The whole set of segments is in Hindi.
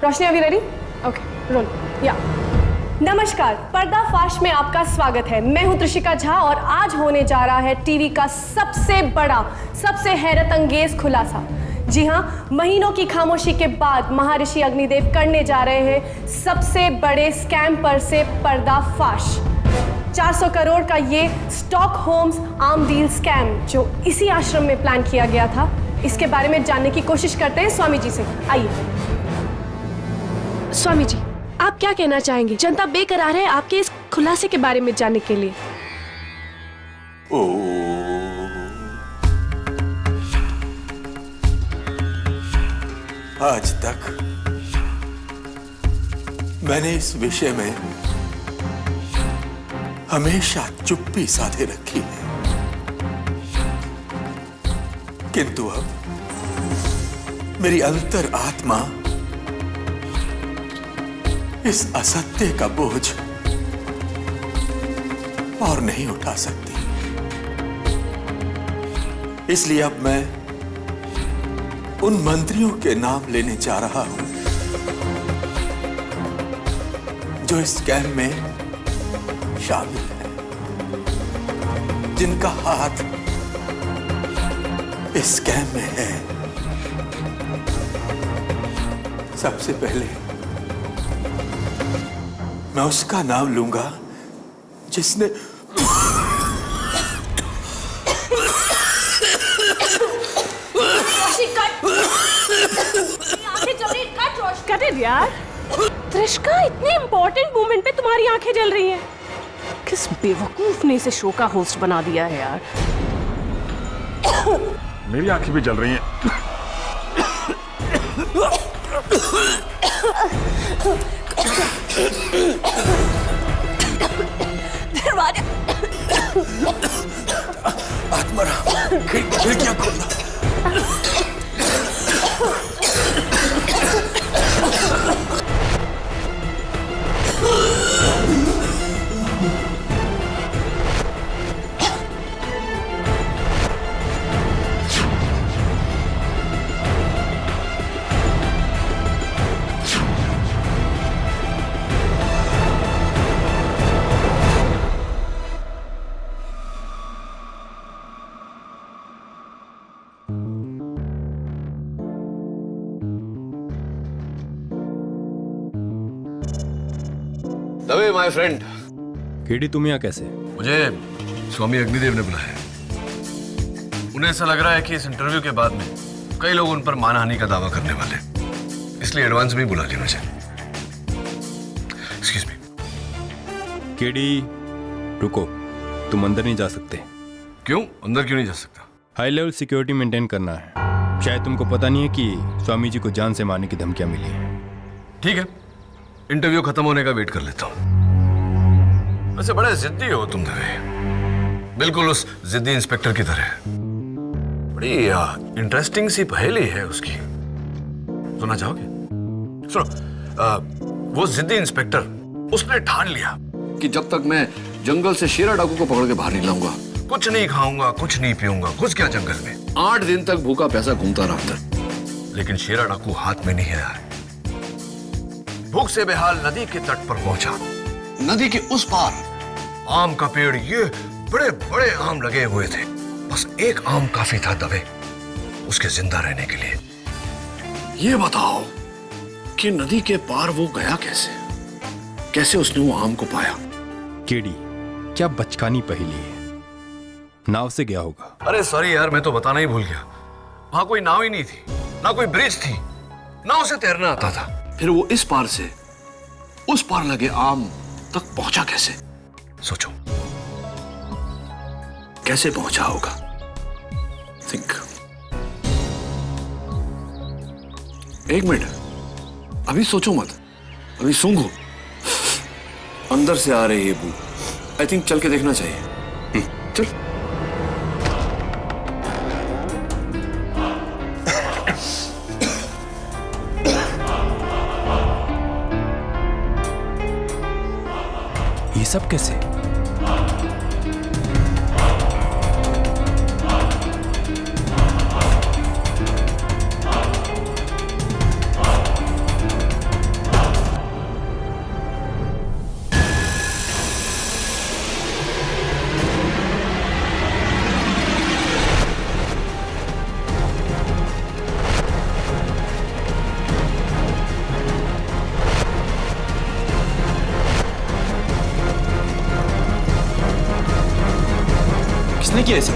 रोशनी अभी रेडी? ओके रोल या। नमस्कार, पर्दाफाश में आपका स्वागत है। मैं हूं त्रिशिका झा और आज होने जा रहा है टीवी का सबसे बड़ा, सबसे हैरत अंगेज खुलासा। जी हाँ, महीनों की खामोशी के बाद महर्षि अग्निदेव करने जा रहे हैं सबसे बड़े स्कैम पर से पर्दाफाश। 400 करोड़ का ये स्टॉकहोम्स आर्म डील स्कैम जो इसी आश्रम में प्लान किया गया था, इसके बारे में जानने की कोशिश करते हैं स्वामी जी से। आइए स्वामी जी, आप क्या कहना चाहेंगे? जनता बेकरार है आपके इस खुलासे के बारे में जानने के लिए। आज तक मैंने इस विषय में हमेशा चुप्पी साधे रखी है, किंतु अब मेरी अंतर आत्मा इस असत्य का बोझ और नहीं उठा सकती। इसलिए अब मैं उन मंत्रियों के नाम लेने जा रहा हूं जो इस स्कैम में शामिल है, जिनका हाथ इस स्कैम में है। सबसे पहले मैं उसका नाम लूंगा जिसने यार त्रिशिका, इतने इंपॉर्टेंट मोमेंट पे तुम्हारी आंखें जल रही हैं। किस बेवकूफ ने इसे शो का होस्ट बना दिया है यार। मेरी आंखें भी जल रही हैं। दरवाजा आत्माराम, खिड़कियां खोलना। Dave my friend. केडी, तुम यहाँ कैसे? मुझे स्वामी अग्निदेव ने बुलाया है। उन्हें ऐसा लग रहा है कि इस इंटरव्यू के बाद में कई लोग उन पर मानहानि का दावा करने वाले, इसलिए एडवांस में ही बुला लिया मुझे। Excuse me. केडी रुको, तुम अंदर नहीं जा सकते। क्यों? अंदर क्यों नहीं जा सकता? हाई लेवल सिक्योरिटी मेंटेन करना है। शायद तुमको पता नहीं है कि स्वामी जी को जान से मारने की धमकियां मिली हैं। ठीक है, इंटरव्यू खत्म होने का वेट कर लेता हूँ। वैसे बड़े जिद्दी हो तुम दवे, बिल्कुल उस जिद्दी इंस्पेक्टर की तरह। बड़ी इंटरेस्टिंग सी पहेली है उसकी, सुनना चाहोगे? सुनो। वो जिद्दी इंस्पेक्टर, उसने ठान लिया कि जब तक मैं जंगल से शेरा डाकू को पकड़ के बाहर नहीं लाऊंगा, कुछ नहीं खाऊंगा, कुछ नहीं पीऊंगा। घुस गया जंगल में, 8 दिन तक भूखा प्यासा घूमता रहा अंदर, लेकिन शेरा डाकू हाथ में नहीं आया। भूख से बेहाल नदी के तट पर पहुंचा। नदी के उस पार आम का पेड़, ये बड़े बड़े आम लगे हुए थे। बस एक आम काफी था दवे उसके जिंदा रहने के लिए। ये बताओ कि नदी के पार वो गया कैसे? कैसे उसने वो आम को पाया? केडी, क्या बचकानी पहेली है। नाव से गया होगा। अरे सॉरी यार, मैं तो बताना ही भूल गया। वहां कोई नाव ही नहीं थी, ना कोई ब्रिज थी, नाव से तैरना आता था। फिर वो इस पार से उस पार लगे आम तक पहुंचा कैसे? सोचो, कैसे पहुंचा होगा? थिंक। एक मिनट, अभी सोचो मत, अभी सूंघो। अंदर से आ रही है बू। आई थिंक चल के देखना चाहिए। चल। ये सब कैसे? किसने किया इसे?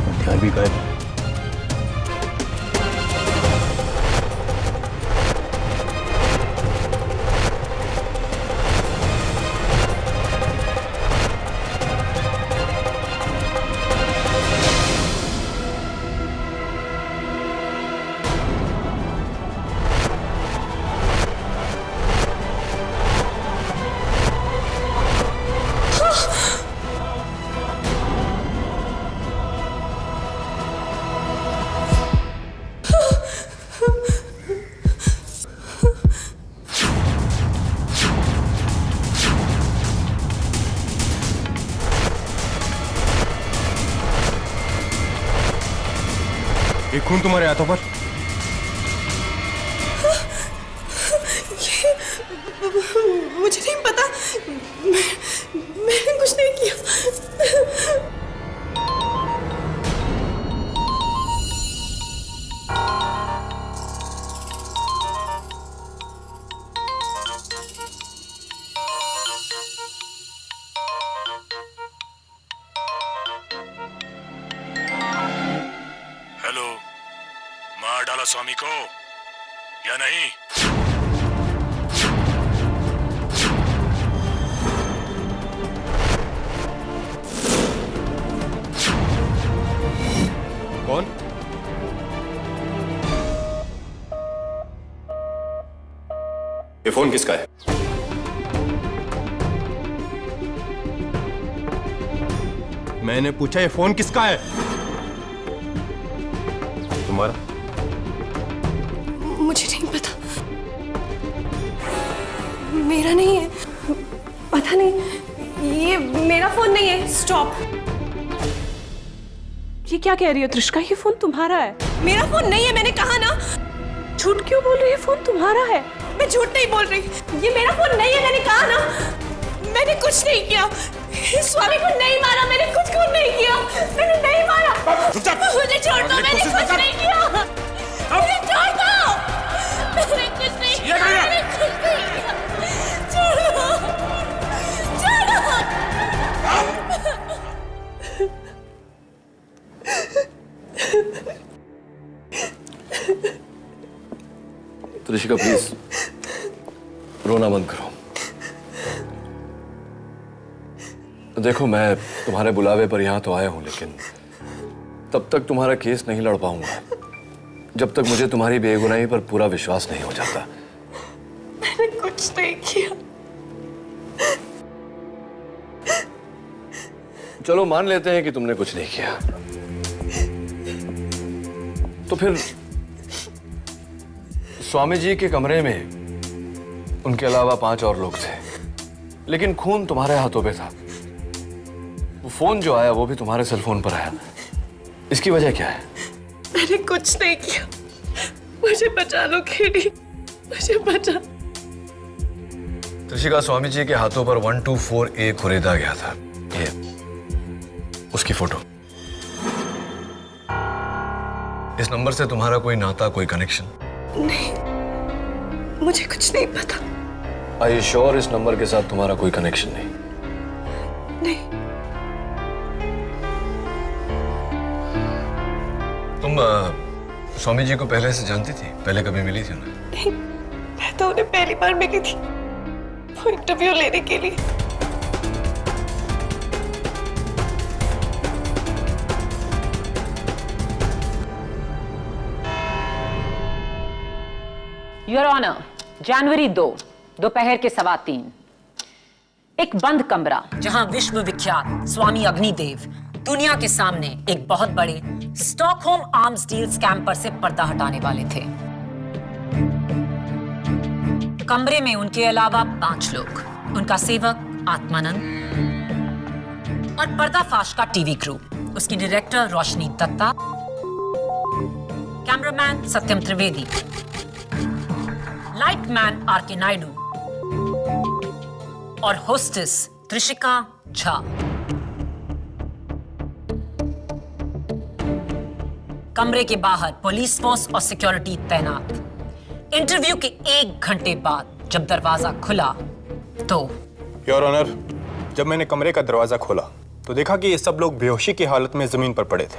हथियार भी गायब है। ये खून तुम्हारे हाथों पर? मुझे नहीं पता, मैंने कुछ नहीं किया। हेलो, मार डाला स्वामी को या नहीं? कौन? ये फोन किसका है? मैंने पूछा ये फोन किसका है? तुम्हारा? मुझे नहीं पता, मेरा नहीं है, पता नहीं, ये मेरा फोन नहीं है। स्टॉप। ये क्या कह रही हो त्रिशका? ये फोन तुम्हारा है। मेरा फोन नहीं है, मैंने कहा ना। झूठ क्यों बोल रही है? फोन तुम्हारा है। मैं झूठ नहीं बोल रही, ये मेरा फोन नहीं है, मैंने कहा ना। मैंने कुछ नहीं किया, स्वामी को नहीं मारा, मैंने कुछ को नहीं किया, मैंने नहीं मारा। मुझे छोड़ दो, मैंने कुछ नहीं किया, मुझे छोड़ दो, मैंने कुछ नहीं किया, मैंने कुछ नहीं किया, छोड़ो, छोड़ो। त्रिशिका प्लीज रोना बंद करो। देखो, मैं तुम्हारे बुलावे पर यहां तो आया हूं, लेकिन तब तक तुम्हारा केस नहीं लड़ पाऊंगा जब तक मुझे तुम्हारी बेगुनाही पर पूरा विश्वास नहीं हो जाता। मैंने कुछ नहीं किया। चलो मान लेते हैं कि तुमने कुछ नहीं किया, तो फिर स्वामी जी के कमरे में उनके अलावा 5 और लोग थे, लेकिन खून तुम्हारे हाथों पे था। वो फोन जो आया वो भी तुम्हारे सेल फोन पर आया। इसकी वजह क्या है? मैंने कुछ नहीं किया, मुझे बचा लो केडी, मुझे बचा। त्रिशिका, स्वामी जी के हाथों पर 124A खरीदा गया था, ये उसकी फोटो। इस नंबर से तुम्हारा कोई नाता, कोई कनेक्शन? नहीं, मुझे कुछ नहीं पता। Are you sure इस नंबर के साथ तुम्हारा कोई कनेक्शन नहीं? नहीं। तुम स्वामी जी को पहले से जानती थी? पहले कभी मिली थी उन्हें? नहीं, मैं तो उन्हें पहली बार मिली थी, वो इंटरव्यू लेने के लिए। योर ऑनर, जनवरी 2 दोपहर के 3:15 एक बंद कमरा जहां विश्व विख्यात स्वामी अग्निदेव दुनिया के सामने एक बहुत बड़े स्टॉकहोम आर्म्स डील स्कैम पर से पर्दा हटाने वाले थे। कमरे में उनके अलावा 5 लोग, उनका सेवक आत्मानंद और पर्दाफाश का टीवी क्रू, उसकी डायरेक्टर रोशनी दत्ता, कैमरामैन सत्यम त्रिवेदी, लाइटमैन आर.के. नायडू और होस्टेस त्रिशिका झा। कमरे के बाहर पुलिस फोर्स और सिक्योरिटी तैनात। इंटरव्यू के 1 घंटे बाद जब दरवाजा खुला तो योर ऑनर, जब मैंने कमरे का दरवाजा खोला तो देखा कि ये सब लोग बेहोशी की हालत में जमीन पर पड़े थे।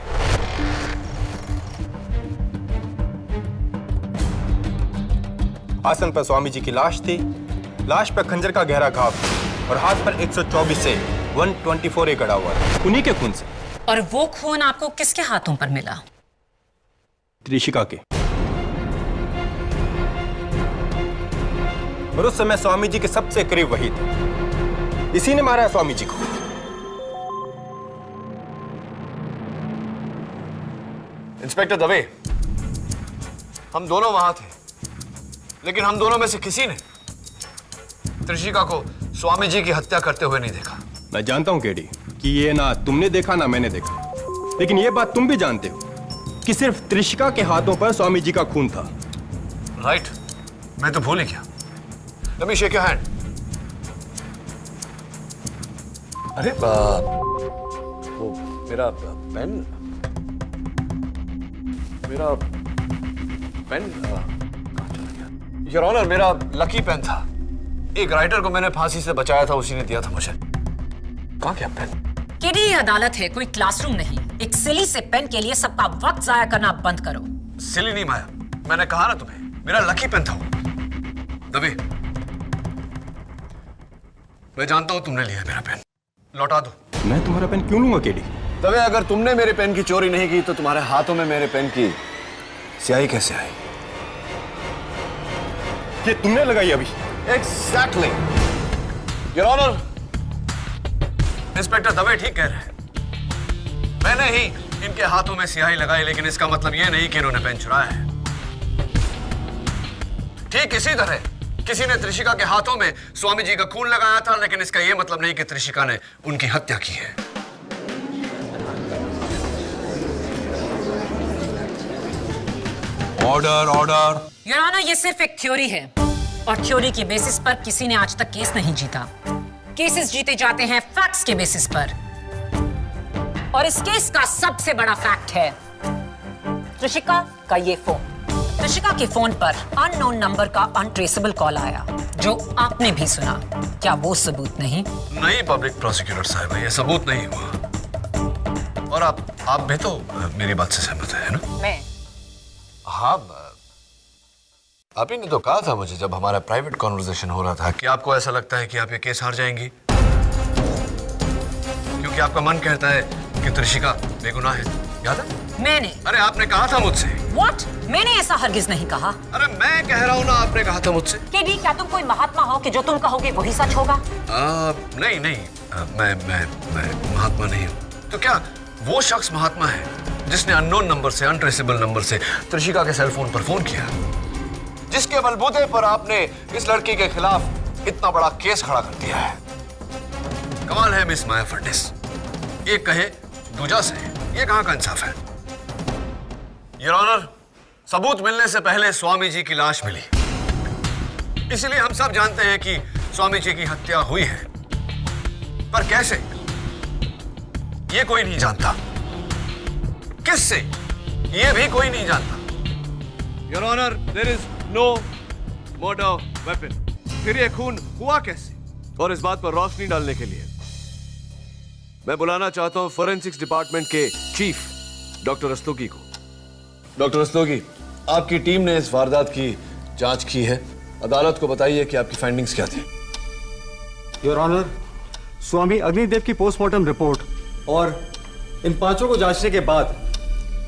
आसन पर स्वामी जी की लाश थी। लाश पर खंजर का गहरा घाव था और हाथ पर 124 से 124 एक अड़ा हुआ था, उन्हीं के खून से। और वो खून आपको किसके हाथों पर मिला? त्रिशिका के। और उस समय स्वामी जी के सबसे करीब वही थे। इसी ने मारा है स्वामी जी को। इंस्पेक्टर दवे, हम दोनों वहां थे, लेकिन हम दोनों में से किसी ने त्रिशिका को स्वामी जी की हत्या करते हुए नहीं देखा। मैं जानता हूं केडी कि ये ना तुमने देखा ना मैंने देखा, लेकिन ये बात तुम भी जानते हो कि सिर्फ त्रिशिका के हाथों पर स्वामी जी का खून था। राइट, मैं तो भूल ही गया। Let me shake your hand. अरे वो मेरा पेन योर ऑनर, मेरा लकी पेन था। एक राइटर को मैंने फांसी से बचाया था, उसी ने दिया था मुझे। कहाँ गया पेन? केडी, ये अदालत है, कोई क्लासरूम नहीं। एक सिली से पेन के लिए सबका वक्त जाया करना बंद करो। सिली नहीं माया, मैंने कहा ना तुम्हें, मेरा लकी पेन था वो। दबे, मैं जानता हूं तुमने लिया है मेरा पेन, लौटा दो। मैं तुम्हारा पेन क्यों लूंगा केडी? दबे, अगर तुमने मेरे पेन की चोरी नहीं की तो तुम्हारे हाथों में मेरे पेन की स्याही कैसे आई? ये तुमने लगाई अभी? Exactly your honour. Inspector Dave ठीक कह रहे हैं, मैंने ही इनके हाथों में स्याही लगाई, लेकिन इसका मतलब यह नहीं कि इन्होंने पेन चुराया है। ठीक इसी तरह किसी ने त्रिशिका के हाथों में स्वामी जी का खून लगाया था, लेकिन इसका यह मतलब नहीं कि त्रिशिका ने उनकी हत्या की है। Order order. योर ऑनर, ये सिर्फ एक थ्योरी है और थ्योरी के बेसिस पर किसी ने आज तक केस नहीं जीता। केसेस जीते जाते हैं फैक्ट्स के बेसिस पर, और इस केस का सबसे बड़ा फैक्ट है त्रिशिका का ये फोन। त्रिशिका के फोन पर अननोन नंबर का अनट्रेसेबल कॉल आया, जो आपने भी सुना। क्या वो सबूत नहीं? नहीं पब्लिक प्रोसिक्यूटर साहब, ये सबूत नहीं हुआ। और आप भी तो मेरी बात से सहमत है ना? मैं? हाँ, आप ही ने तो कहा था मुझे जब हमारा प्राइवेट कॉन्वर्सेशन हो रहा था कि आपको ऐसा लगता है कि आप ये केस हार जाएंगी, क्योंकि आपका मन कहता है कि त्रिशिका बेगुनाह है। याद है? मैंने? अरे आपने कहा था मुझसे। What? मैंने ऐसा हरगिज नहीं कहा। अरे मैं कह रहा हूँ ना, आपने कहा था मुझसे। केडी, क्या तुम कोई महात्मा हो कि जो तुम कहोगे वही सच होगा? नहीं नहीं, मैं महात्मा नहीं हूँ। तो क्या वो शख्स महात्मा है जिसने अननोन नंबर से, अनट्रेसेबल नंबर से त्रिशिका के सेल फोन पर फोन किया, जिसके बलबूते पर आपने इस लड़की के खिलाफ इतना बड़ा केस खड़ा कर दिया है? कमाल है मिस माया फर्निस, एक कहे दूजा से, ये कहां का इंसाफ है? योर ऑनर, सबूत मिलने से पहले स्वामी जी की लाश मिली, इसलिए हम सब जानते हैं कि स्वामी जी की हत्या हुई है, पर कैसे ये कोई नहीं जानता। किससे, ये भी कोई नहीं जानता। Your honour, there is no murder weapon. फिर ये खून हुआ कैसे? और इस बात पर रोशनी डालने के लिए मैं बुलाना चाहता हूं फोरेंसिक्स डिपार्टमेंट के चीफ डॉक्टर रस्तोगी को। डॉक्टर रस्तोगी, आपकी टीम ने इस वारदात की जांच की है, अदालत को बताइए कि आपकी फाइंडिंग्स क्या थी। योर ऑनर, स्वामी अग्निदेव की पोस्टमार्टम रिपोर्ट और इन पांचों को जांचने के बाद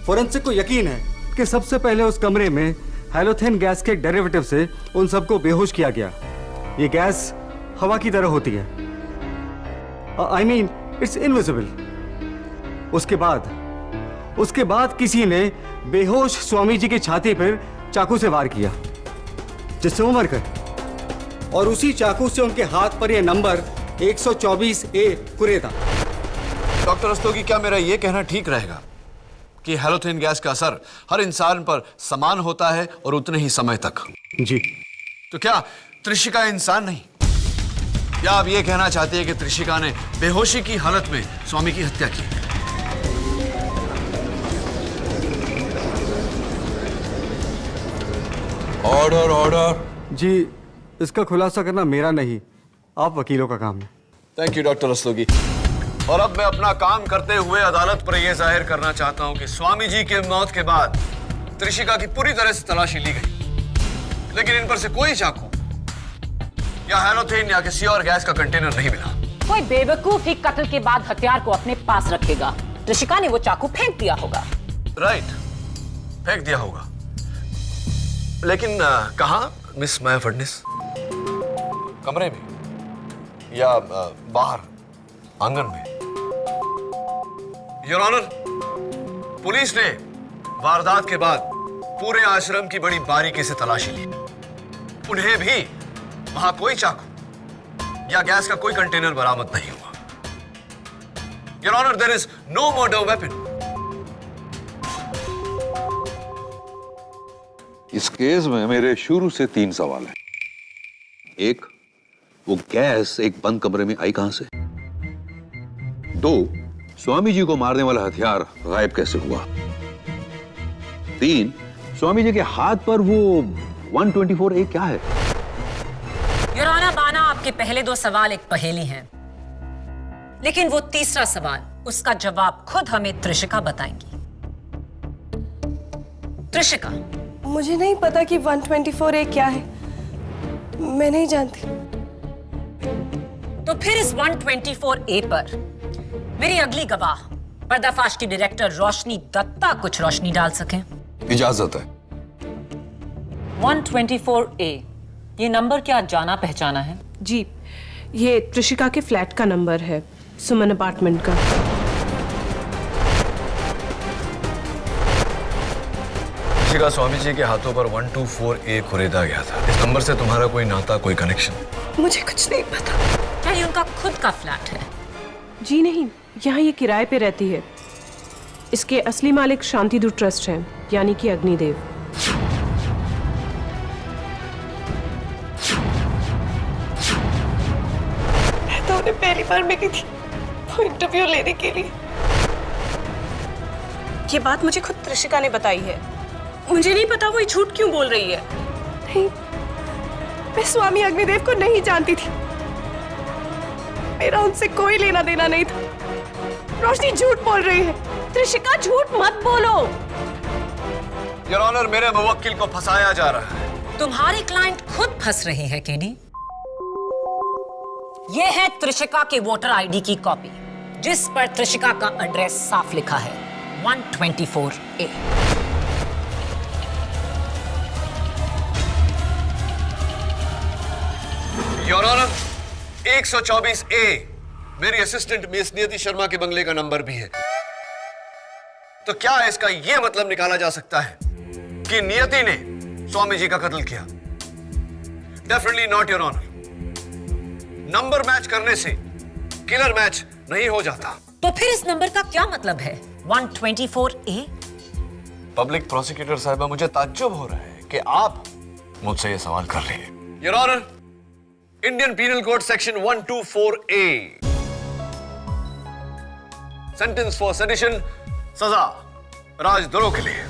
फोरेंसिक को यकीन है कि सबसे पहले उस कमरे में हैलोथेन गैस के डेरिवेटिव से उन सबको बेहोश किया गया। ये गैस हवा की तरह होती है, आई मीन इट्स इनविजिबल। उसके बाद किसी ने बेहोश स्वामी जी की छाती पर चाकू से वार किया, जिससे वो मर गए। और उसी चाकू से उनके हाथ पर यह नंबर 124A कुरे था। डॉक्टर रस्तोगी, क्या मेरा यह कहना ठीक रहेगा कि हैलोथेन गैस का असर हर इंसान पर समान होता है और उतने ही समय तक? जी। तो क्या त्रिशिका इंसान नहीं? या आप ये कहना चाहते हैं कि त्रिशिका ने बेहोशी की हालत में स्वामी की हत्या की? Order order. जी, इसका खुलासा करना मेरा नहीं, आप वकीलों का काम है। Thank you doctor Rastogi. और अब मैं अपना काम करते हुए अदालत पर यह जाहिर करना चाहता हूं कि स्वामी जी के मौत के बाद त्रिशिका की पूरी तरह से तलाशी ली गई, लेकिन इन पर से कोई चाकू या हैलोथेन या किसी और गैस का कंटेनर नहीं मिला। कोई बेवकूफ ही कत्ल के बाद हथियार को अपने पास रखेगा। त्रिशिका ने वो चाकू फेंक दिया होगा। राइट, फेंक दिया होगा, लेकिन कहां मिस माया फडनिस? कमरे में या बाहर आंगन में? योर ऑनर, पुलिस ने वारदात के बाद पूरे आश्रम की बड़ी बारीकी से तलाशी ली। उन्हें भी वहां कोई चाकू या गैस का कोई कंटेनर बरामद नहीं हुआ। Your honour, there is no murder weapon. इस केस में मेरे शुरू से 3 सवाल हैं। एक, वो गैस एक बंद कमरे में आई कहां से? 2, स्वामी जी को मारने वाला हथियार गायब कैसे हुआ? 3, स्वामी जी के हाथ पर वो 124A क्या है? योर ऑनर, बाना आपके पहले 2 सवाल एक पहेली हैं, लेकिन वो तीसरा सवाल, उसका जवाब खुद हमें त्रिशिका बताएंगी। त्रिशिका, मुझे नहीं पता कि 124A क्या है, मैं नहीं जानती। तो फिर इस 124A पर मेरी अगली गवाह पर्दाफाश की डायरेक्टर रोशनी दत्ता कुछ रोशनी डाल सकें। इजाजत है। 124A, ये नंबर क्या जाना पहचाना है? जी, ये त्रिशिका के फ्लैट का नंबर है, सुमन अपार्टमेंट का। त्रिशिका स्वामी जी के हाथों पर 124A खुरेदा गया था। इस नंबर से तुम्हारा कोई नाता, कोई कनेक्शन? मुझे कुछ नहीं पता। क्या ये उनका खुद का फ्लैट है? जी नहीं, यहाँ ये किराए पे रहती है। इसके असली मालिक शांतिदूत ट्रस्ट हैं, यानी कि अग्निदेव। मैं तो उन्हें पहली बार मिली थी वो इंटरव्यू लेने के लिए। ये बात मुझे खुद त्रिशिका ने बताई है। मुझे नहीं पता वो ये झूठ क्यों बोल रही है। नहीं, मैं स्वामी अग्निदेव को नहीं जानती थी। मेरा उनसे कोई लेना देना नहीं था। रोशनी झूठ बोल रही है। त्रिशिका, झूठ मत बोलो। योर ऑनर, मेरे मुवक्किल को फंसाया जा रहा है। तुम्हारी क्लाइंट खुद फंस रही है केडी। ये है त्रिशिका के वोटर आईडी की कॉपी, जिस पर त्रिशिका का एड्रेस साफ लिखा है, 124A। योर ऑनर, 124A मेरी असिस्टेंट मिस नियति शर्मा के बंगले का नंबर भी है। तो क्या इसका यह मतलब निकाला जा सकता है कि नियति ने स्वामी जी का कत्ल किया? Definitely not your honour. Number match करने से किलर मैच नहीं हो जाता। तो फिर इस नंबर का क्या मतलब है, 124A? पब्लिक प्रोसिक्यूटर साहिबा, मुझे ताज्जुब हो रहा है कि आप मुझसे यह सवाल कर रही हैं। Your honour, Indian penal code section 124A, sentence for sedition, सजा राजद्रोह के लिए।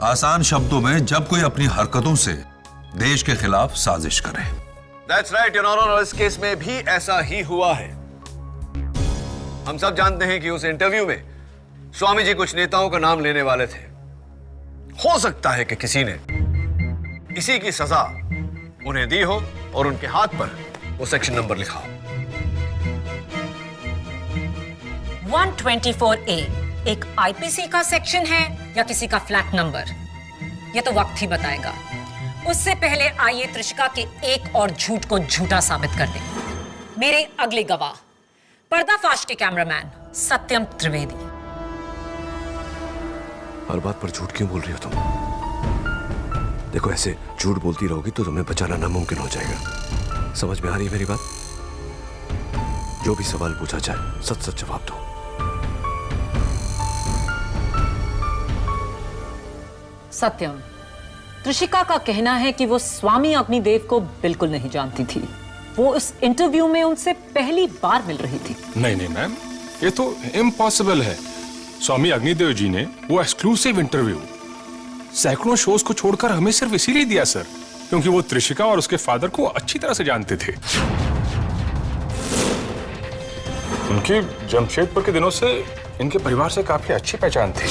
आसान शब्दों में, जब कोई अपनी हरकतों से देश के खिलाफ साजिश करे। That's right, योर ऑनर, और इस केस में भी ऐसा ही हुआ है। हम सब जानते हैं कि उस इंटरव्यू में स्वामी जी कुछ नेताओं का नाम लेने वाले थे। हो सकता है कि किसी ने इसी की सजा उन्हें दी हो और उनके हाथ पर वो सेक्शन नंबर लिखा हो। 124A एक आईपीसी का सेक्शन है या किसी का फ्लैट नंबर, ये तो वक्त ही बताएगा। उससे पहले आइए त्रिशिका के एक और झूठ को झूठा साबित कर दें। मेरे अगले गवाह पर्दाफाश के कैमरामैन सत्यम त्रिवेदी। हर बात पर झूठ क्यों बोल रही हो तुम? देखो, ऐसे झूठ बोलती रहोगी तो तुम्हें बचाना नामुमकिन हो जाएगा। समझ में आ रही है मेरी बात? जो भी सवाल पूछा जाए, सच सच जवाब दो। सत्यम, त्रिशिका का कहना है कि वो स्वामी अग्निदेव को बिल्कुल नहीं जानती थी। वो इस इंटरव्यू में उनसे पहली बार मिल रही थी। नहीं नहीं मैम, ये तो इम्पॉसिबल है। स्वामी अग्निदेव जी ने वो एक्सक्लूसिव इंटरव्यू सैकड़ों शोज को छोड़कर हमें सिर्फ इसीलिए दिया सर क्योंकि वो त्रिशिका और उसके फादर को अच्छी तरह से जानते थे। उनकी जमशेदपुर के दिनों से इनके परिवार से काफी अच्छी पहचान थी।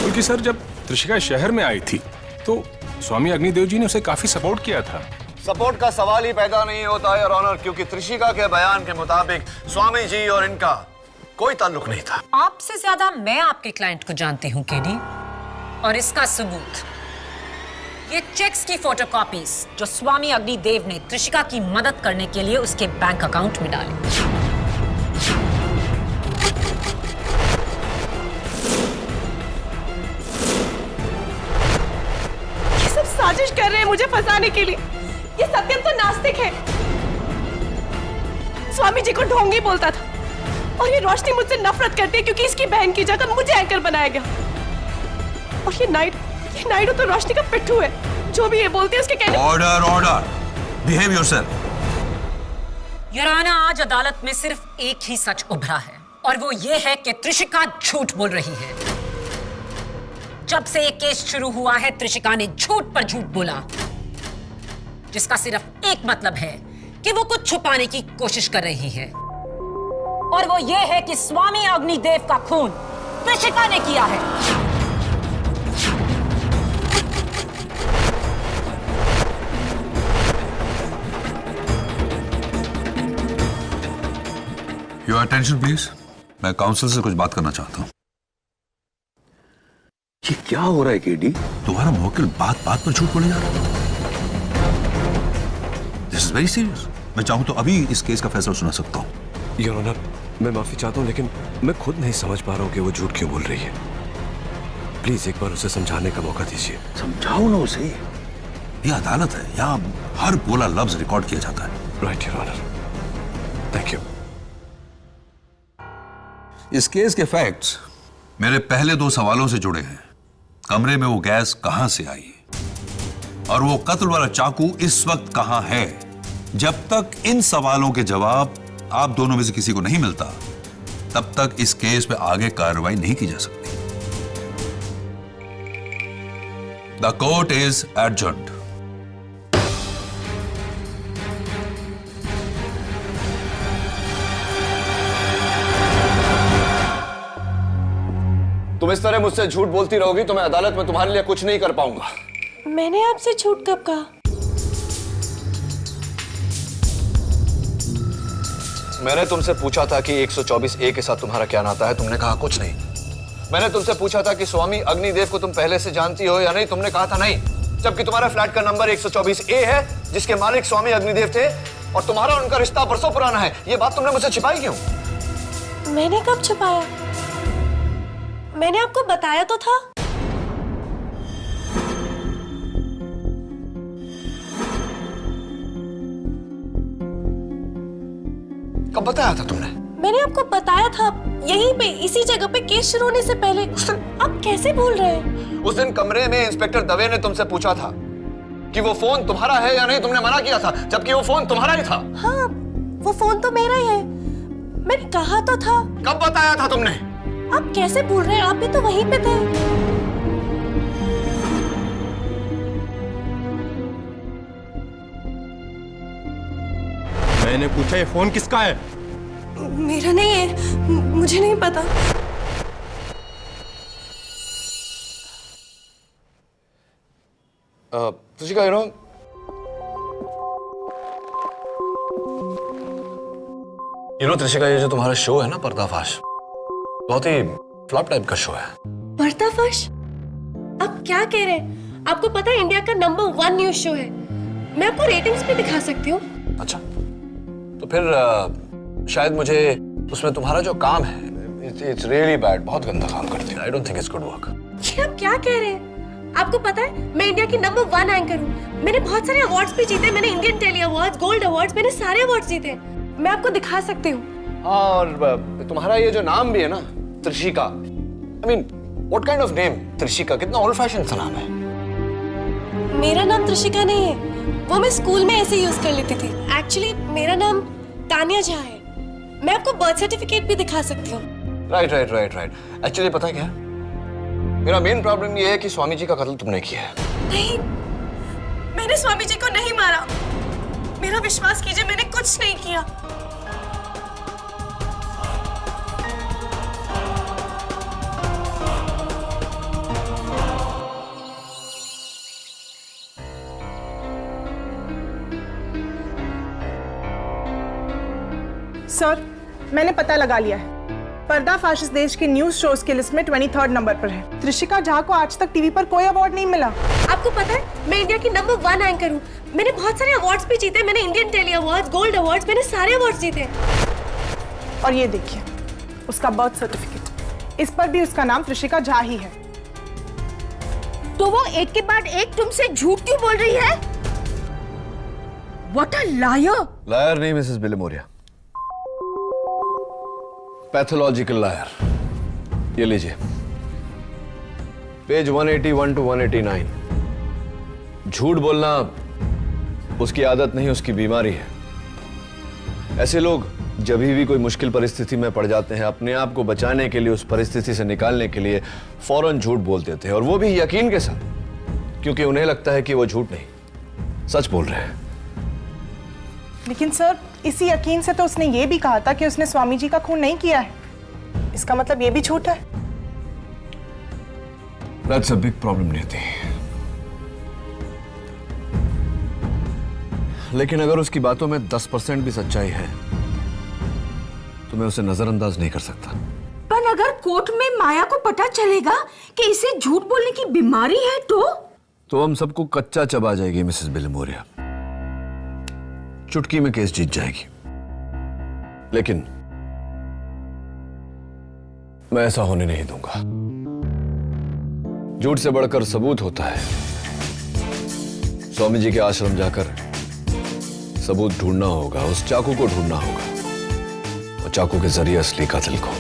बल्कि सर जब त्रिशिका शहर में आई थी तो स्वामी अग्निदेव जी ने उसे काफी सपोर्ट किया था। सपोर्ट का सवाल ही पैदा नहीं होता है, योर ऑनर, क्योंकि त्रिशिका के बयान के मुताबिक स्वामी जी और इनका कोई ताल्लुक नहीं था। आपसे ज्यादा मैं आपके क्लाइंट को जानती हूँ केडी, और इसका सबूत ये चेक्स की फोटोकॉपीज जो स्वामी अग्निदेव ने त्रिशिका की मदद करने के लिए उसके बैंक अकाउंट में डाले। ये सब साजिश कर रहे हैं मुझे फंसाने के लिए। ये सत्यम तो नास्तिक है, स्वामी जी को ढोंगी बोलता था, और ये रोशनी मुझसे नफरत करती है क्योंकि इसकी बहन की जगह मुझे एंकर बनाया गया। और ये नायडू तो रोशनी का पिट्ठू है, जो भी ये बोलती है उसके कहने। Order order, behave yourself. Your honour, आज अदालत में सिर्फ एक ही सच उभरा है और वो ये है कि त्रिशिका झूठ बोल रही है। जब से ये केस शुरू हुआ है त्रिशिका ने झूठ पर झूठ बोला, जिसका सिर्फ एक मतलब है कि वो कुछ छुपाने की कोशिश कर रही है, और वो ये है कि स्वामी अग्निदेव का खून त्रिशिका ने किया है। योर अटेंशन प्लीज, मैं काउंसिल से कुछ बात करना चाहता हूं। ये क्या हो रहा है केडी? तुम्हारा मुवक्किल बात बात पर झूठ बोले जा रहा है। This is very serious. मैं चाहूं तो अभी इस केस का फैसला सुना सकता हूं। योर ऑनर, मैं माफी चाहता हूं लेकिन मैं खुद नहीं समझ पा रहा हूं कि वो झूठ क्यों बोल रही है। प्लीज एक बार उसे समझाने का मौका दीजिए। समझाओ ना उसे। ये अदालत है, यहाँ हर बोला लफ्ज रिकॉर्ड किया जाता है। Right your honour, thank you. इस केस के फैक्ट्स मेरे पहले 2 सवालों से जुड़े हैं। कमरे में वो गैस कहां से आई और वो कत्ल वाला चाकू इस वक्त कहां है। जब तक इन सवालों के जवाब आप दोनों में से किसी को नहीं मिलता, तब तक इस केस पे आगे कार्रवाई नहीं की जा सकती। The court is adjourned. तुम इस तरह मुझसे झूठ बोलती रहोगी तो मैं अदालत में तुम्हारे लिए कुछ नहीं कर पाऊंगा। मैंने आपसे झूठ कब कहा? मैंने तुमसे पूछा था कि 124A के साथ तुम्हारा क्या नाता है, तुमने कहा कुछ नहीं। मैंने तुमसे पूछा था कि स्वामी अग्निदेव को तुम पहले से जानती हो या नहीं, तुमने कहा था नहीं। जबकि तुम्हारा फ्लैट का नंबर 124A है जिसके मालिक स्वामी अग्निदेव थे, और तुम्हारा और उनका रिश्ता बरसों पुराना है। ये बात तुमने मुझसे छिपाई क्यों? मैंने कब छुपाया? मैंने आपको बताया तो था। कब बताया था तुमने? मैंने आपको बताया था यहीं पे, इसी जगह पे केस शुरू होने से पहले। आप कैसे भूल रहे हैं? उस दिन कमरे में इंस्पेक्टर दवे ने तुमसे पूछा था कि वो फोन तुम्हारा है या नहीं, तुमने मना किया था, जबकि वो फोन तुम्हारा ही था। हाँ, वो फोन तो मेरा ही है, मैंने कहा तो था। कब बताया था तुमने? आप कैसे भूल रहे हैं? आप भी तो वहीं पे थे। मैंने पूछा ये फोन किसका है? मेरा नहीं है, मुझे नहीं पता। त्रिशिका, त्रिशिका, ये जो तुम्हारा शो है ना पर्दाफाश, बहुत ही फ्लॉप टाइप का शो है। पर्दाफाश? आप क्या कह रहे हैं? आपको पता है इंडिया का नंबर 1 न्यूज शो है। मैं आपको रेटिंग्स भी दिखा सकती हूँ। अच्छा, तो फिर शायद मुझे उसमें तुम्हारा जो काम है, इट्स रियली बैड, बहुत गंदा काम करती है। I don't think it's good work. ये आप क्या कह रहे हैं? आपको पता है मैं इंडिया की नंबर 1 एंकर हूँ। मैंने बहुत सारे अवार्ड्स भी जीते। मैंने Indian Telly Awards, gold awards, मैंने सारे अवार्ड्स जीते। मैं आपको दिखा सकती हूँ। और तुम्हारा ये जो नाम भी है ना, Trishika, I mean what kind of name? Trishika कितना ओल्ड फैशन सा नाम है। मेरा नाम त्रिशिका नहीं है, वो मैं स्कूल में ऐसे यूज कर लेती थी। एक्चुअली मेरा नाम तानिया झा है। मैं आपको बर्थ सर्टिफिकेट भी दिखा सकती हूँ। Right right right right. Actually पता है क्या, मेरा मेन प्रॉब्लम ये है कि स्वामी जी का कत्ल तुमने किया है। नहीं, मैंने स्वामी जी को नहीं मारा। मेरा विश्वास कीजिए, मैंने कुछ नहीं किया। सर, मैंने पता लगा लिया है। पर्दाफाश इस देश के न्यूज शोज की लिस्ट में 23rd नंबर पर है। त्रिशिका झा को आज तक टीवी पर कोई अवार्ड नहीं मिला। आपको पता है, मैं इंडिया की नंबर 1 एंकर हूँ। मैंने बहुत सारे अवार्ड्स भी जीते। मैंने Indian Telly Awards, gold awards, मैंने सारे अवार्ड्स जीते। और ये देखिए, उसका बर्थ सर्टिफिकेट, इस पर भी उसका नाम त्रिशिका झा ही है। तो वो एक के बाद एक तुमसे झूठ क्यों बोल रही है? What a liar! लायर नहीं मिसेस बिलिमोरिया, पैथोलॉजिकल लायर। ये लीजिए, पेज 181 to 189। झूठ बोलना उसकी आदत नहीं, उसकी बीमारी है। ऐसे लोग जब भी कोई मुश्किल परिस्थिति में पड़ जाते हैं, अपने आप को बचाने के लिए, उस परिस्थिति से निकालने के लिए फौरन झूठ बोल देते हैं, और वो भी यकीन के साथ, क्योंकि उन्हें लगता है कि वो झूठ नहीं, सच बोल रहे हैं। लेकिन सर, इसी यकीन से तो उसने ये भी कहा था कि उसने स्वामी जी का खून नहीं किया है। इसका मतलब ये भी झूठ है। That's a big problem, नियति। लेकिन अगर उसकी बातों में 10% भी सच्चाई है तो मैं उसे नजरअंदाज नहीं कर सकता। पर अगर कोर्ट में माया को पता चलेगा कि इसे झूठ बोलने की बीमारी है तो हम सबको कच्चा चबा जाएगी मिसेस बिलिमोरिया, चुटकी में केस जीत जाएगी। लेकिन मैं ऐसा होने नहीं दूंगा। झूठ से बढ़कर सबूत होता है। स्वामी जी के आश्रम जाकर सबूत ढूंढना होगा, उस चाकू को ढूंढना होगा, और चाकू के जरिए असली कातिल को।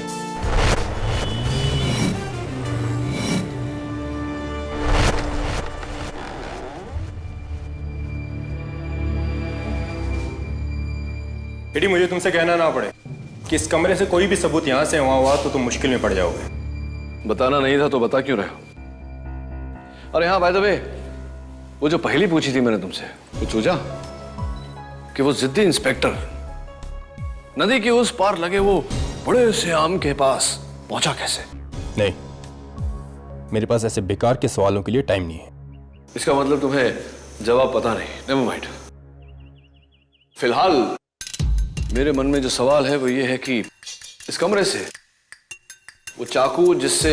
बेटी, मुझे तुमसे कहना ना पड़े कि इस कमरे से कोई भी सबूत यहां से वहां हुआ तो तुम मुश्किल में पड़ जाओगे। बताना नहीं था तो बता क्यों रहे हो? अरे हाँ, बाय द वे, वो जो पहली पूछी थी मैंने तुमसे, कुछ सूझा कि वो जिद्दी इंस्पेक्टर नदी के उस पार लगे वो बड़े से आम के पास पहुंचा कैसे? नहीं, मेरे पास ऐसे बेकार के सवालों के लिए टाइम नहीं है। इसका मतलब तुम्हें जवाब पता नहीं। Never mind. फिलहाल मेरे मन में जो सवाल है वो ये है कि इस कमरे से वो चाकू जिससे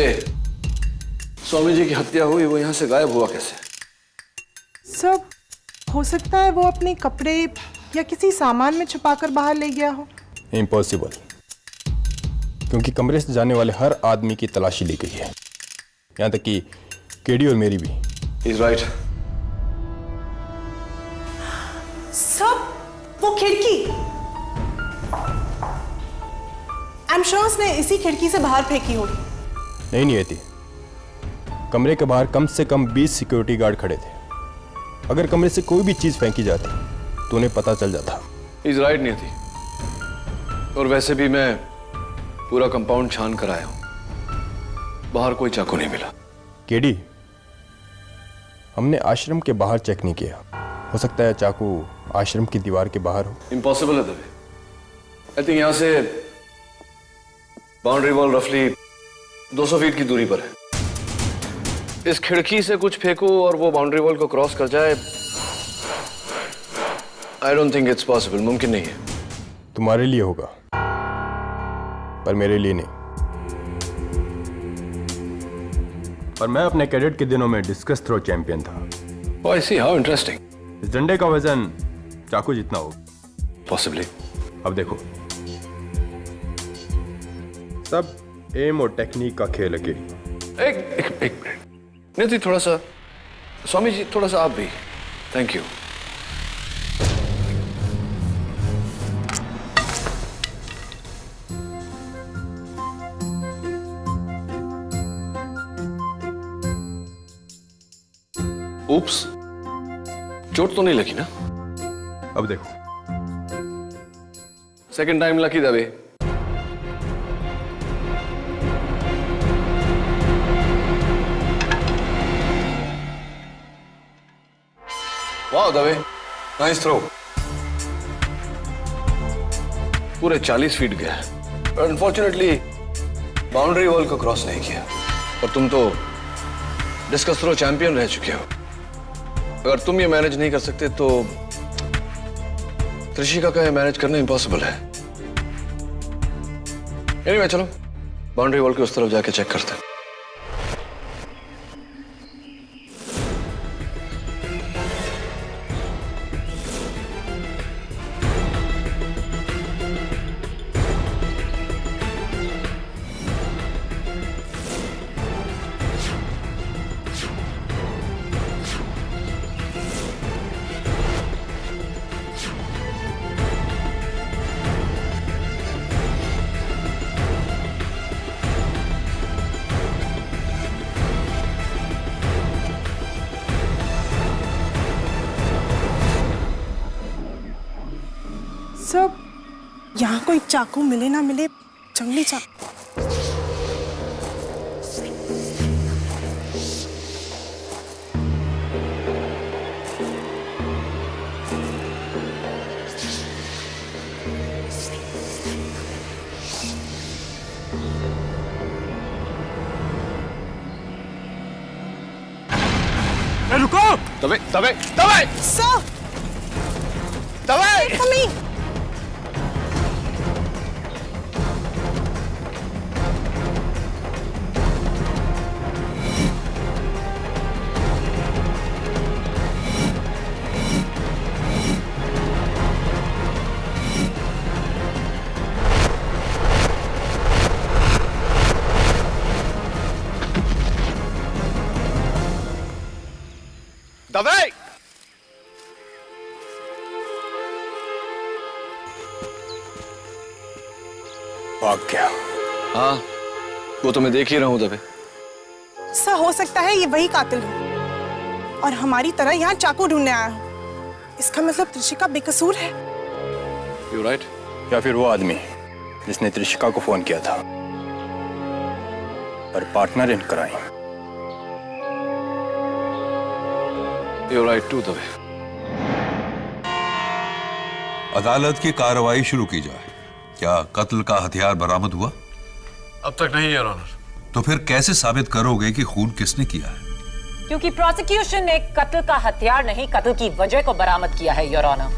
स्वामी जी की हत्या हुई वो यहां से गायब हुआ कैसे? सर, हो सकता है वो अपने कपड़े या किसी सामान में छुपाकर बाहर ले गया हो। इम्पॉसिबल, क्योंकि कमरे से जाने वाले हर आदमी की तलाशी ली गई है, यहां तक कि केडी और मेरी भी। He's right. सर, वो खिड़की, आई एम श्योर उसने इसी खिड़की से बाहर फेंकी होगी। नहीं थी। कमरे के बाहर कम से कम 20 सिक्योरिटी गार्ड खड़े थे। अगर कमरे से कोई भी चीज फेंकी जाती तो उन्हें पता चल जाता। He's right, नहीं थी। और वैसे भी मैं पूरा कंपाउंड छान कर आया हूं, बाहर कोई चाकू नहीं मिला। केडी, हमने आश्रम के बाहर चेक नहीं किया, हो सकता है चाकू आश्रम की दीवार के बाहर हो। इम्पॉसिबल है दबे। आई थिंक यहां से बाउंड्री वॉल रफली 200 फीट की दूरी पर है। इस खिड़की से कुछ फेंको और वो बाउंड्री वॉल को क्रॉस कर जाए, I don't think it's possible. मुमकिन नहीं है। तुम्हारे लिए होगा, पर मेरे लिए नहीं। पर मैं अपने कैडेट के दिनों में डिस्कस थ्रो चैंपियन था। Oh, I see. How interesting. इस डंडे का वजन चाकू जितना हो। Possibly. अब देखो, सब एम और टेक्निक का खेल है केडी। एक मिनट। नहीं, थोड़ा सा स्वामी जी, थोड़ा सा आप भी। Thank you. Oops. चोट तो नहीं लगी ना? अब देखो, सेकंड टाइम लकी दबे। वाह दवे, नाइस थ्रो। पूरे 40 फीट गया, पर अनफॉर्चुनेटली बाउंड्री वॉल को क्रॉस नहीं किया। और तुम तो डिस्कस थ्रो चैंपियन रह चुके हो। अगर तुम ये मैनेज नहीं कर सकते तो त्रिशिका का ये मैनेज करना इम्पॉसिबल है। एनीवे, चलो बाउंड्री वॉल के उस तरफ जाके चेक करते हैं। सर, यहाँ कोई चाकू मिले ना मिले, जंगली चाकू। रुको। दवे, दवे, दवे, सर, दवे। कमी। दवे। भाग गया। हाँ, वो तो मैं देख ही रहा हूं दवे। सर, हो सकता है ये वही कातिल हो और हमारी तरह यहाँ चाकू ढूंढने आया हो। इसका मतलब त्रिशिका बेकसूर है। You right. या फिर वो आदमी जिसने त्रिशिका को फोन किया था, पर partner in crime. You right to Dave. अदालत की कार्रवाई शुरू की जाए। क्या कत्ल का हथियार बरामद हुआ? अब तक नहीं, योर ऑनर। तो फिर कैसे साबित करोगे कि खून किसने किया है? क्योंकि प्रोसिक्यूशन ने कत्ल का हथियार नहीं, कत्ल की वजह को बरामद किया है, योर ऑनर।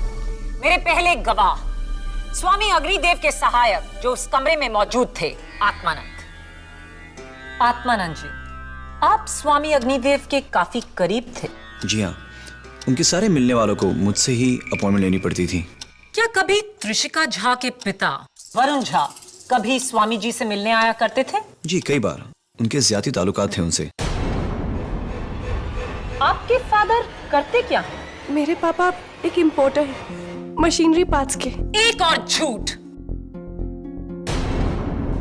मेरे पहले गवाह स्वामी अग्निदेव के सहायक जो उस कमरे में मौजूद थे, आत्मानंद। आत्मानंद जी, आप स्वामी अग्निदेव के काफी करीब थे। जी हाँ, उनके सारे मिलने वालों को मुझसे ही अपॉइंटमेंट लेनी पड़ती थी। क्या कभी त्रिशिका झा के पिता वरुण झा कभी स्वामी जी से मिलने आया करते थे? जी, कई बार। उनके ज्यादा ताल्लुकात थे उनसे। आपके फादर करते क्या हैं? मेरे पापा एक इंपोर्टर है, मशीनरी पार्ट्स के। एक और झूठ।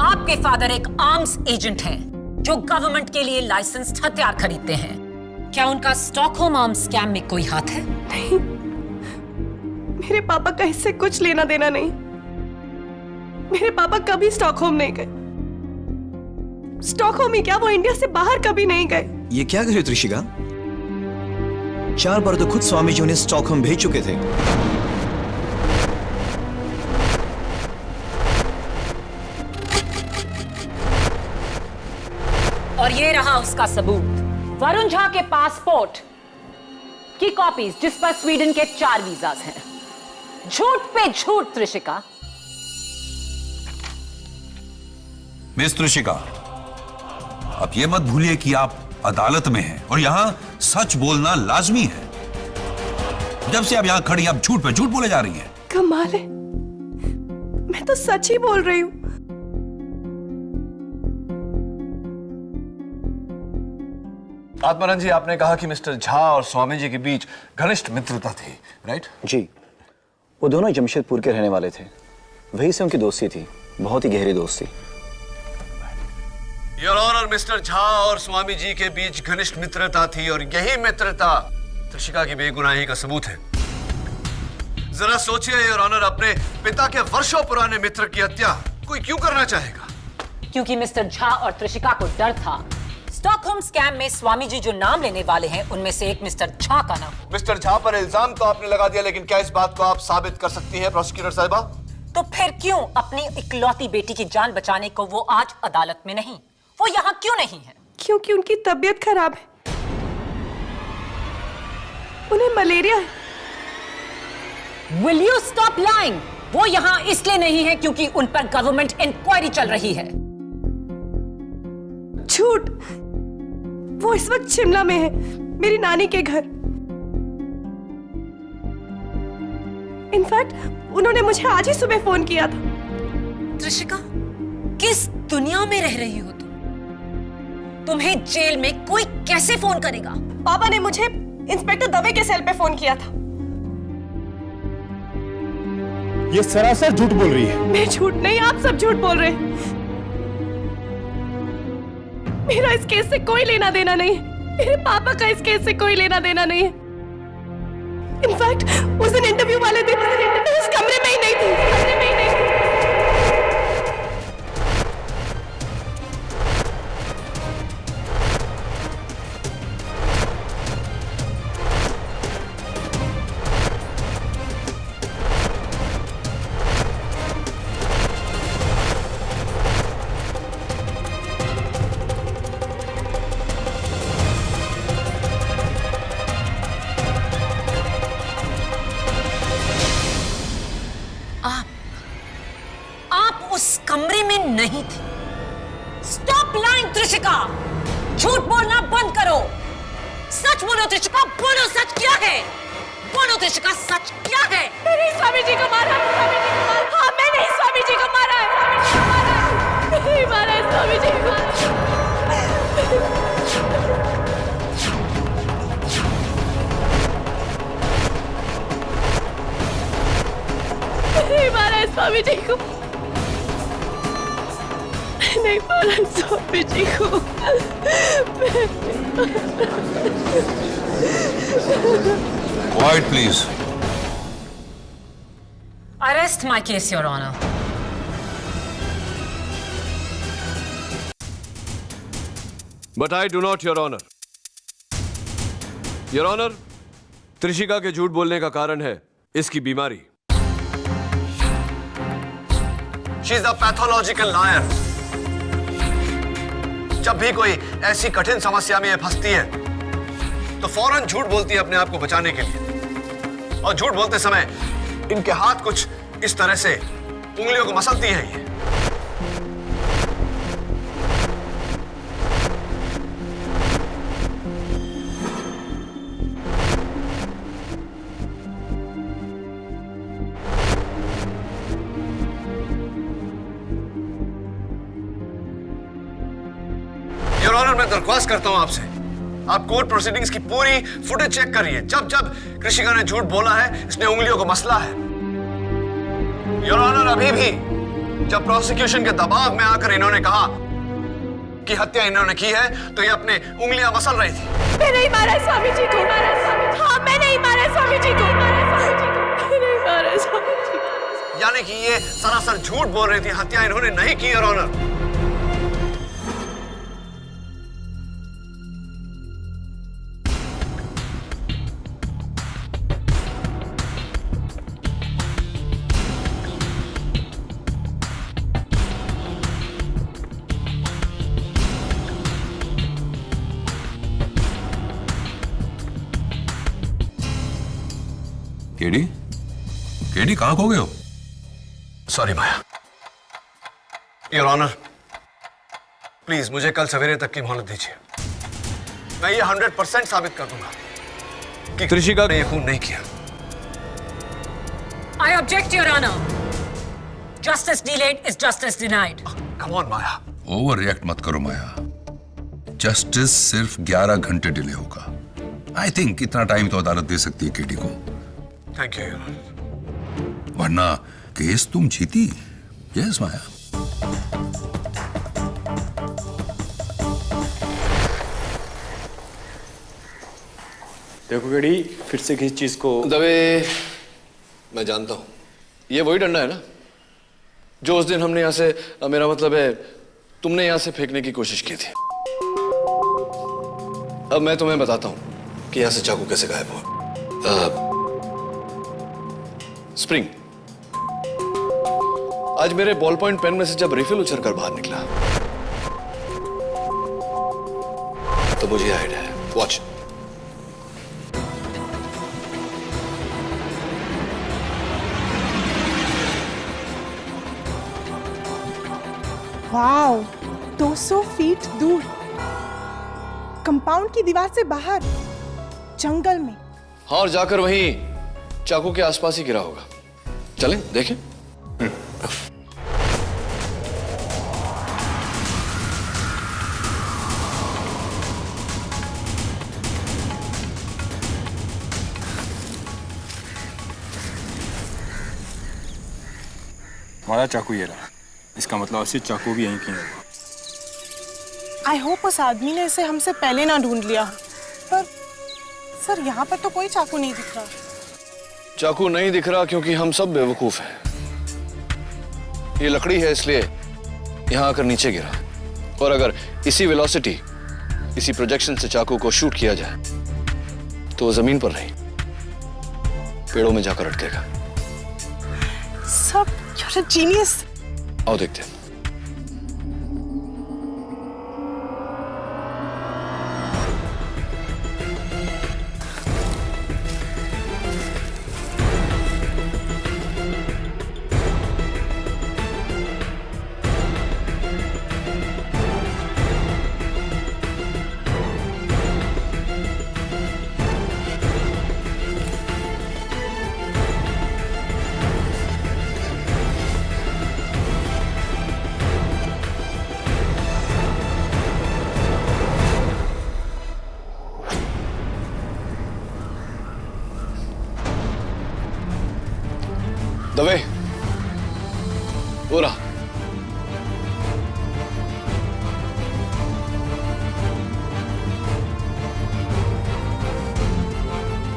आपके फादर एक आर्म्स एजेंट हैं जो गवर्नमेंट के लिए लाइसेंस्ड हथियार खरीदते हैं। क्या उनका स्टॉकहोम आर्म्स स्कैम में कोई हाथ है? नहीं, मेरे पापा का इससे कुछ लेना देना नहीं। मेरे पापा कभी स्टॉकहोम नहीं गए। स्टॉकहोम ही क्या, वो इंडिया से बाहर कभी नहीं गए। ये क्या करे त्रिशिका? 4 बार तो खुद स्वामी जी उन्हें स्टॉकहोम भेज चुके थे। और ये रहा उसका सबूत, वरुण झा के पासपोर्ट की कॉपीज जिस पर स्वीडन के 4 वीजाज हैं। झूठ पे झूठ त्रिशिका। मिस त्रिशिका, अब ये मत भूलिए कि आप अदालत में हैं और यहां सच बोलना लाजमी है। जब से आप यहां खड़ी आप झूठ पे झूठ बोले जा रही हैं। कमाल है, मैं तो सच ही बोल रही हूँ। आत्मानंद जी, आपने कहा कि मिस्टर झा और स्वामी जी के बीच घनिष्ठ मित्रता थी, राइट? जी, वो दोनों जमशेदपुर के रहने वाले थे। वहीं से उनकी दोस्ती थी, बहुत ही गहरी दोस्ती। योर ऑनर, मिस्टर झा और स्वामी जी के बीच घनिष्ठ मित्रता थी और यही मित्रता त्रिशिका की बेगुनाही का सबूत है। जरा सोचिए योर ऑनर, अपने पिता के वर्षों पुराने मित्र की हत्या कोई क्यों करना चाहेगा? क्योंकि मिस्टर झा और त्रिशिका को डर था स्टॉकहोम स्कैम में स्वामी जी जो नाम लेने वाले हैं उनमें से एक मिस्टर झा का नाम। मिस्टर झा पर इल्जाम तो आपने लगा दिया, लेकिन क्या इस बात को आप साबित कर सकती हैं प्रोसिक्यूटर साहिबा? तो फिर क्यों अपनी इकलौती बेटी की जान बचाने को वो आज अदालत में नहीं, वो यहाँ क्यों नहीं है? क्योंकि उनकी तबीयत खराब है, उन्हें मलेरिया है। Will you stop lying? वो यहाँ इसलिए नहीं है क्योंकि उन पर गवर्नमेंट इंक्वायरी चल रही है। झूठ, वो इस वक्त शिमला में है, मेरी नानी के घर। इनफैक्ट उन्होंने मुझे आज ही सुबह फोन किया था। त्रिशिका, किस दुनिया में रह रही हो तुम? तुम्हें जेल में कोई कैसे फोन करेगा? पापा ने मुझे इंस्पेक्टर दवे के सेल पे फोन किया था। ये सरासर झूठ बोल रही है। मैं झूठ नहीं, आप सब झूठ बोल रहे हैं। मेरा इस केस से कोई लेना देना नहीं है, मेरे पापा का इस केस से कोई लेना देना नहीं है। इनफैक्ट उस दिन इंटरव्यू वाले दिन मैं उस कमरे में ही नहीं थी, कमरे में ही नहीं थी। आप उस कमरे में नहीं थे। स्टॉप लाइंग त्रिशिका, झूठ बोलना बंद करो। सच बोलो त्रिशिका, बोलो सच क्या है? बोलो त्रिशिका, सच क्या है? मैंने स्वामी जी को मारा, स्वामी जी को मारा। हाँ, मैंने ही स्वामी जी को मारा है, स्वामी जी को मारा है। मैंने ही मारा है स्वामी जी को। नहीं मारा है स्वामी जी को, नहीं मारा है स्वामी जी को। Quite please. Arrest my case, Your Honor. But I do not, Your Honor. Your Honor, Trishika के झूठ बोलने का कारण है इसकी बीमारी। She is a pathological liar. जब भी कोई ऐसी कठिन समस्या में फंसती है तो फौरन झूठ बोलती है अपने आप को बचाने के लिए, और झूठ बोलते समय इनके हाथ कुछ इस तरह से उंगलियों को मसलती है ये। योर ऑनर, मैं दरख्वास्त करता हूं आपसे, आप कोर्ट प्रोसीडिंग्स की पूरी फुटेज चेक करिए। जब जब कृषिका ने झूठ बोला है, इसने उंगलियों को मसला है। योर ऑनर, अभी भी जब प्रोसिक्यूशन के दबाव में आकर इन्होंने कहा कि हत्या इन्होंने की है, तो ये अपने उंगलियां मसल रही थी। मैंने ही मारा है स्वामी जी को। हाँ, मैंने ही मारा है स्वामी जी को। मैंने ही मारा है स्वामी जी को। यानी कि ये सरासर झूठ बोल रही थी, हत्या इन्होंने नहीं की। योर ऑनर, केडी, केडी कहां खो गए हो? Sorry Maya. Your honour, please मुझे कल सवेरे तक की मोहलत दीजिए। मैं ये 100% साबित कर दूंगा कि त्रिशिका ने ये खून नहीं किया। I object, Your Honor. Justice delayed is justice denied. Come on, Maya. Over react मत करो माया। जस्टिस सिर्फ 11 घंटे डिले होगा। आई थिंक इतना टाइम तो अदालत दे सकती है केडी को। Thank you your honour. वरना केस तुम जीती। यस माया। देखो केडी, फिर से किस चीज को दबे, मैं जानता हूं ये वही डंडा है ना जो उस दिन हमने यहां से, मेरा मतलब है तुमने यहां से फेंकने की कोशिश की थी। अब मैं तुम्हें बताता हूं कि यहां से चाकू कैसे गायब हुआ। स्प्रिंग, आज मेरे बॉल पॉइंट पेन में से जब रिफिल उछलकर बाहर निकला तो मुझे आइडिया है। वॉच। वाओ, 200 फीट दूर, कंपाउंड की दीवार से बाहर, जंगल में। हाँ, और जाकर वहीं चाकू के आसपास ही गिरा होगा। चलें देखें। हमारा चाकू ये रहा। इसका मतलब असली चाकू भी यहीं की है। आई होप उस आदमी ने इसे हमसे पहले ना ढूंढ लिया। पर सर, यहाँ पर तो कोई चाकू नहीं दिख रहा। चाकू नहीं दिख रहा क्योंकि हम सब बेवकूफ हैं। ये लकड़ी है इसलिए यहां आकर नीचे गिरा, और अगर इसी वेलोसिटी, इसी प्रोजेक्शन से चाकू को शूट किया जाए तो वो जमीन पर नहीं, पेड़ों में जाकर अटकेगा। Sir, you're a genius। आओ देखते हैं। दवे, वो रहा।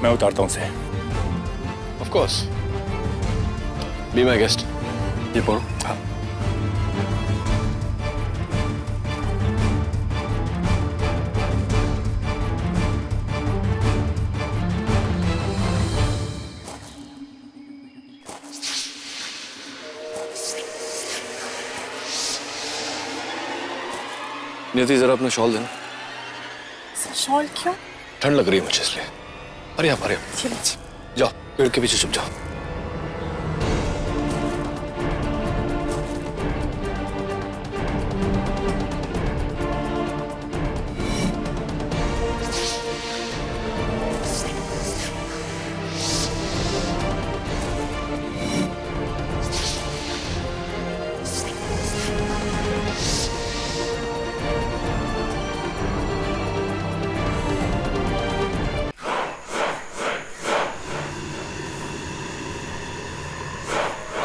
मैं उतारता हूं उसे। Of course, be my guest. ये पढ़ो। हाँ। नियति, जरा अपना शॉल देना। शॉल क्यों? ठंड लग रही है मुझे इसलिए। अरे आप, जाओ पेड़ के पीछे छुप जाओ।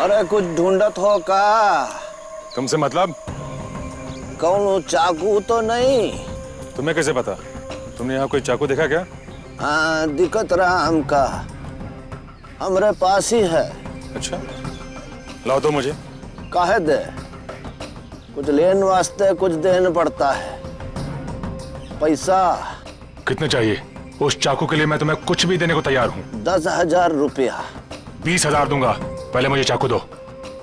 अरे कुछ ढूंढत हो का? तुमसे मतलब? कौन चाकू तो नहीं? तुम्हें कैसे पता? तुमने यहाँ कोई चाकू देखा क्या? हाँ, दिक्कत रहा हमका, हमरे पास ही है। अच्छा, लाओ दो मुझे। काहे दे? कुछ लेने वास्ते कुछ देना पड़ता है। पैसा कितने चाहिए? उस चाकू के लिए मैं तुम्हें कुछ भी देने को तैयार हूँ। 10,000 रुपया। 20,000 दूंगा, पहले मुझे चाकू दो।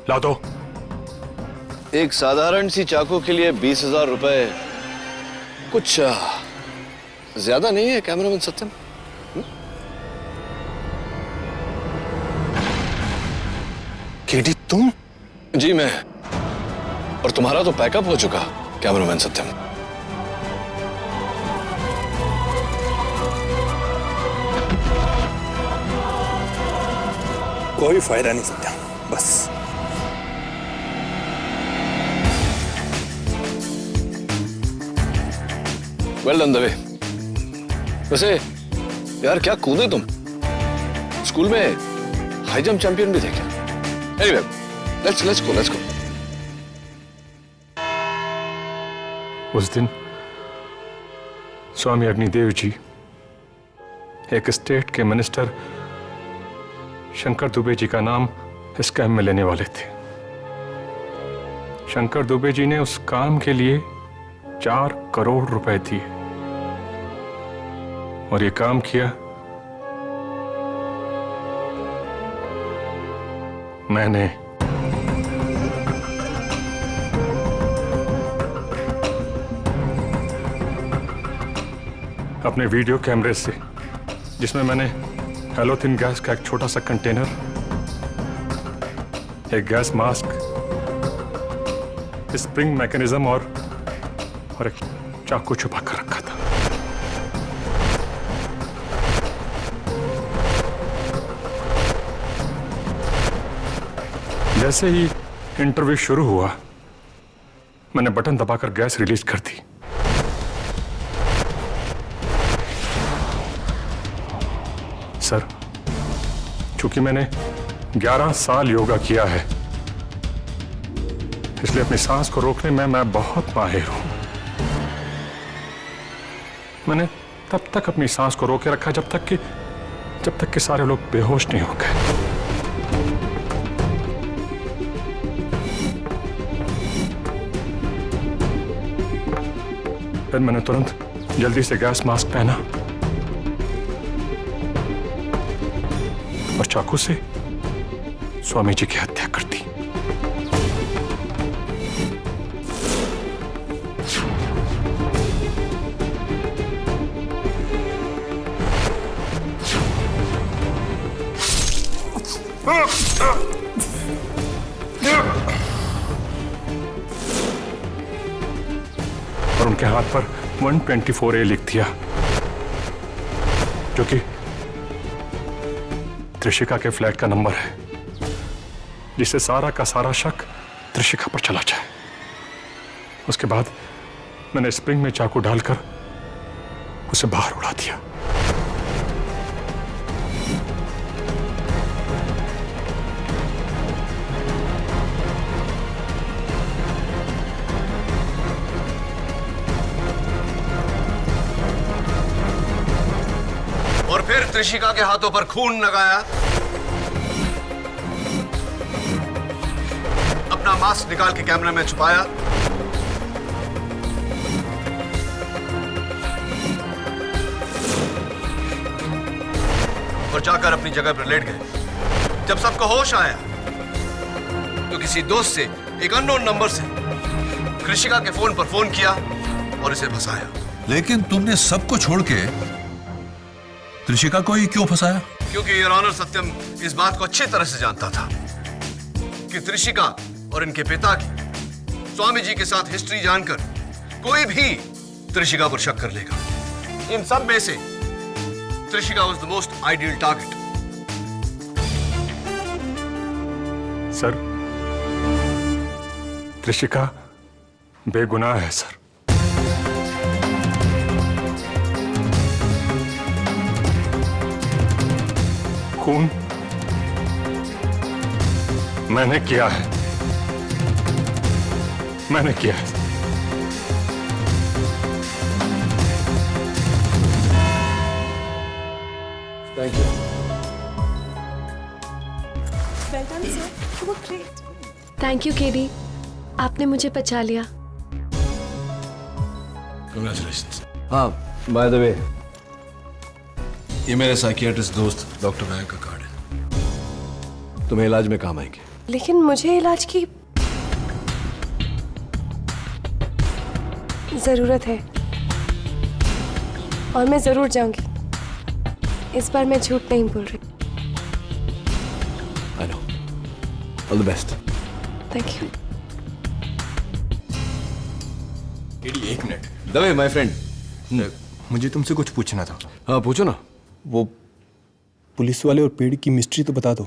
लाओ दो। एक साधारण सी चाकू के लिए 20,000 रुपए कुछ ज्यादा नहीं है कैमरामैन सत्यम? केडी, तुम? जी मैं। और तुम्हारा तो पैकअप हो चुका कैमरामैन सत्यम। कोई फायदा नहीं सत्या, बस। Well done Dave. वैसे यार क्या कूदे तुम, स्कूल में हाई जंप चैंपियन भी थे क्या? Anyway, let's go. उस दिन स्वामी अग्निदेव जी एक स्टेट के मिनिस्टर शंकर दुबे जी का नाम इस काम में लेने वाले थे। शंकर दुबे जी ने उस काम के लिए 4 करोड़ रुपए दिए। और ये काम किया मैंने। अपने वीडियो कैमरे से, जिसमें मैंने हैलोथिन गैस का एक छोटा सा कंटेनर, एक गैस मास्क, स्प्रिंग मैकेनिज्म और एक चाकू छुपा कर रखा था। जैसे ही इंटरव्यू शुरू हुआ, मैंने बटन दबाकर गैस रिलीज कर दी। सर, चूंकि मैंने 11 साल योगा किया है, इसलिए अपनी सांस को रोकने में मैं बहुत माहिर हूं। मैंने तब तक अपनी सांस को रोके रखा जब तक कि सारे लोग बेहोश नहीं हो गए। फिर मैंने तुरंत जल्दी से गैस मास्क पहना और चाकू से स्वामी जी की हत्या कर दी। और उनके हाथ पर 124A लिख दिया, जो कि त्रिशिका के फ्लैट का नंबर है, जिससे सारा का सारा शक त्रिशिका पर चला जाए। उसके बाद मैंने स्प्रिंग में चाकू डालकर उसे बाहर उड़ा दिया। और फिर त्रिशिका के हाथों पर खून लगाया, अपना मास्क निकाल के कैमरे में छुपाया और जाकर अपनी जगह पर लेट गए। जब सबको होश आया तो किसी दोस्त से एक अननोन नंबर से त्रिशिका के फोन पर फोन किया और इसे फंसाया। लेकिन तुमने सबको छोड़ के त्रिशिका को ही क्यों फंसाया? क्योंकि योर ऑनर, सत्यम इस बात को अच्छी तरह से जानता था कि त्रिशिका और इनके पिता की स्वामी जी के साथ हिस्ट्री जानकर कोई भी त्रिशिका पर शक कर लेगा। इन सब में से Trishika was the most ideal target. Sir, Trishika बेगुनाह है सर। खून मैंने किया है, मैंने किया है। Thank you. Well done, sir. You were great. Thank you KD, आपने मुझे बचा लिया। Congratulations. हाँ, बाय द वे, ये मेरे साइकियाट्रिस्ट दोस्त डॉक्टर नायक का कार्ड है। तुम्हें इलाज में काम आएंगे। लेकिन मुझे इलाज की जरूरत है और मैं जरूर जाऊंगी। इस बार मैं झूठ नहीं बोल रही। I know. All the best. Thank you. एक मिनट, दवे माय फ्रेंड। मुझे तुमसे कुछ पूछना था। हाँ, पूछो ना। वो पुलिस वाले और पेड़ की मिस्ट्री तो बता दो।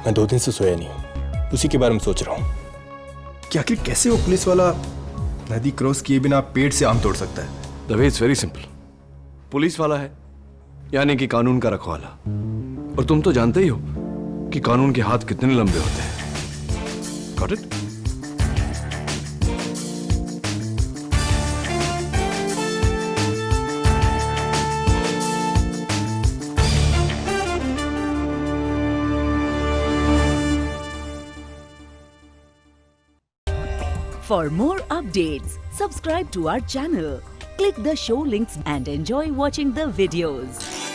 मैं 2 दिन से सोया नहीं हूँ, उसी के बारे में सोच रहा हूँ कि आखिर कैसे वो पुलिस वाला नदी क्रॉस किए बिना पेड़ से आम तोड़ सकता है। Dave, it's very simple. Police वाला है, यानी कि कानून का रखवाला। और तुम तो जानते ही हो कि कानून के हाथ कितने लंबे होते हैं। Got it? For more updates, subscribe to our channel, click the show links and enjoy watching the videos.